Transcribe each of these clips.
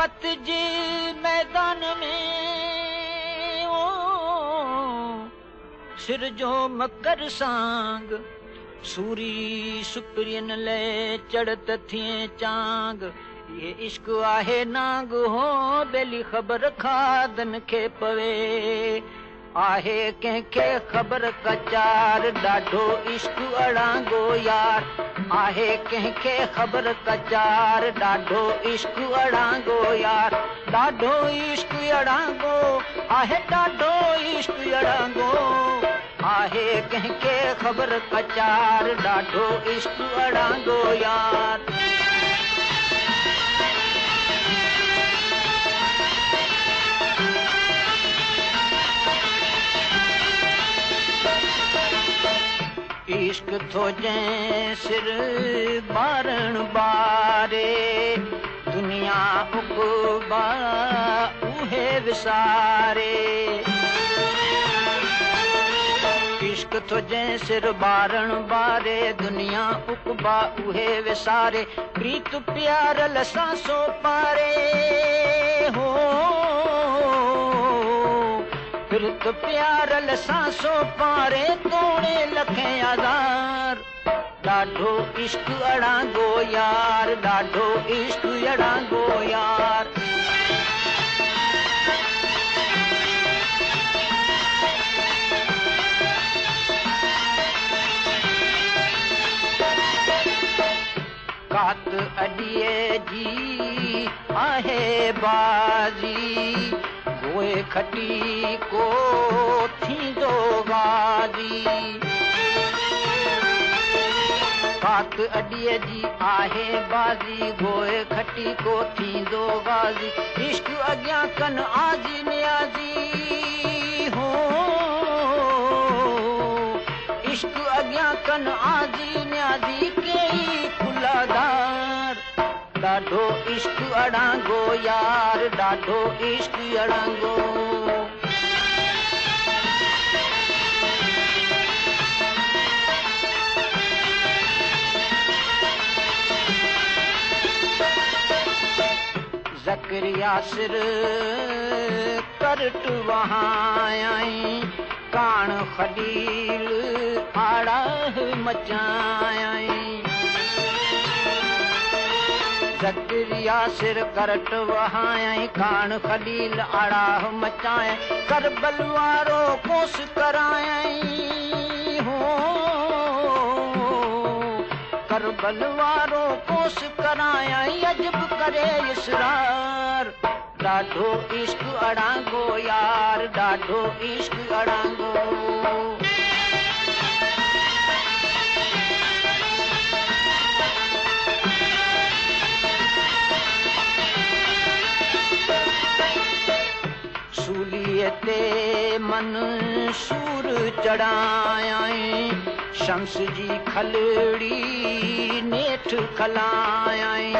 रात जे मैदान में ओ सिर जो मकर सांग सूरी सुप्रियन ले चढ़त थिए चांग ये इश्क आहे नांग हो बेली ख़बर खादन खे पवे आहे कंहिंखे ख़बर कचार ॾाढो इश्क अड़ांगो यार आहे कंहिंखे ख़बर कचार ॾाढो इश्क अड़ांगो यार ॾाढो इश्क अड़ांगो आहे ॾाढो इश्क अड़ांगो आहे कंहिंखे ख़बर कचार ॾाढो इश्क अड़ांगो यार इश्क थो जंहिं सिर बारण बारे दुनिया उकबा उहे विसारे इश्क थो जंहिं सिर बारण बारे दुनिया उकबा उहे विसारे प्रीत प्यारल सां सो पारे हो प्रीत प्यारल सांसो पारे तोड़े लखे आज़ार ॾाढो इश्क अड़ांगो यार ॾाढो इश्क अड़ांगो यार कात अॾीअ जी आहे बाज़ी गोए खटी को थींदो गाजी कात अॾीअ जी आहे बाज़ी गोए खटी को थींदो गाजी इश्क अॻियां कन आजी नियाज़ी हो इश्क अॻियां कन आजी नियाज़ी कई कुलादार ॾाढो इश्क अड़ांगो यार ॾाढो इश्क अड़ांगो ज़करिया सिर करट वहायई कान खलील आड़ा मचायई ज़करिया सिर करट वहायई कान खलील आड़ाह मचाए करबल वारो कोस करायई हो करबल वारो कोस करायई अजब करे इसरार ॾाढो इश्क अड़ांगो यार ॾाढो इश्क अड़ांगो सूलीअ ते मन सूर चढ़ायई शम्स जी खलड़ी नेठ खलायई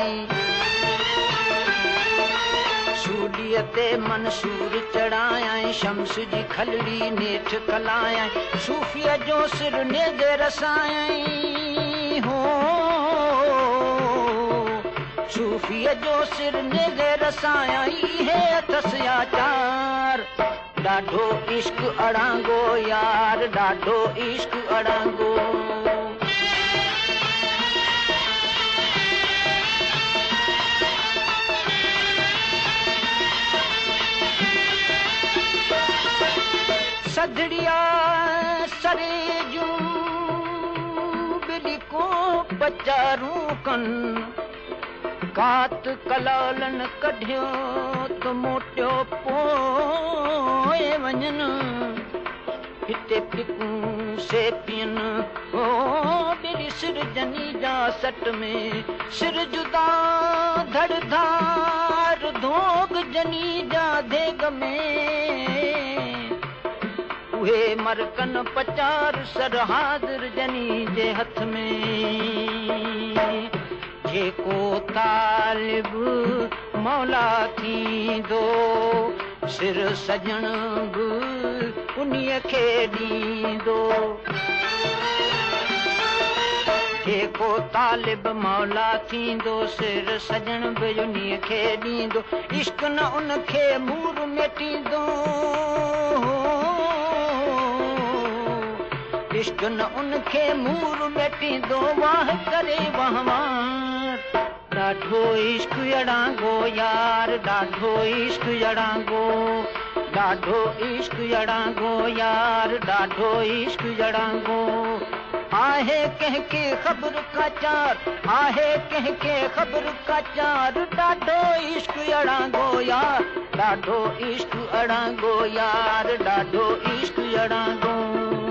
सूलीअ ते मन सूर चढ़ायई शम्स जी खलड़ी नेठ खलायई सूफ़ीअ जो सिर नेदे रसायई हो सूफ़ीअ जो सिर नेदे रसायई हे अथसि आचार ॾाढो इश्क अड़ांगो यार ॾाढो इश्क अड़ांगो सदड़िया सरे जूं बिली को बचारूं कन कात कलालन कढियो त मोटियो पोइ वञनि हिते पिकूं से पियनि ओ बिली सिर जनी जा सट में सिर जुदा धड़ धार धोग जनी जा देग में उहे मरकन पचार सर हाज़िर जनी जे हथ में जेको तालिब मौला थींदो सिर सजण बि उन्हीअ खे ॾींदो जेको तालिब मौला थींदो सिर सजण बिजुनी खे ॾींदो इश्क न उनखे मूर मेटींदो इश्क न उनखे मूर मेटींदो वाह करे वहवार ॾाढो इश्क अड़ांगो यार ॾाढो इश्क अड़ांगो ॾाढो इश्क अड़ांगो यार ॾाढो इश्क अड़ांगो आहे कंहिंखे ख़बर का चार आहे कंहिंखे ख़बर का चार ॾाढो इश्क अड़ांगो यार ॾाढो इश्क अड़ांगो यार ॾाढो इश्क अड़ांगो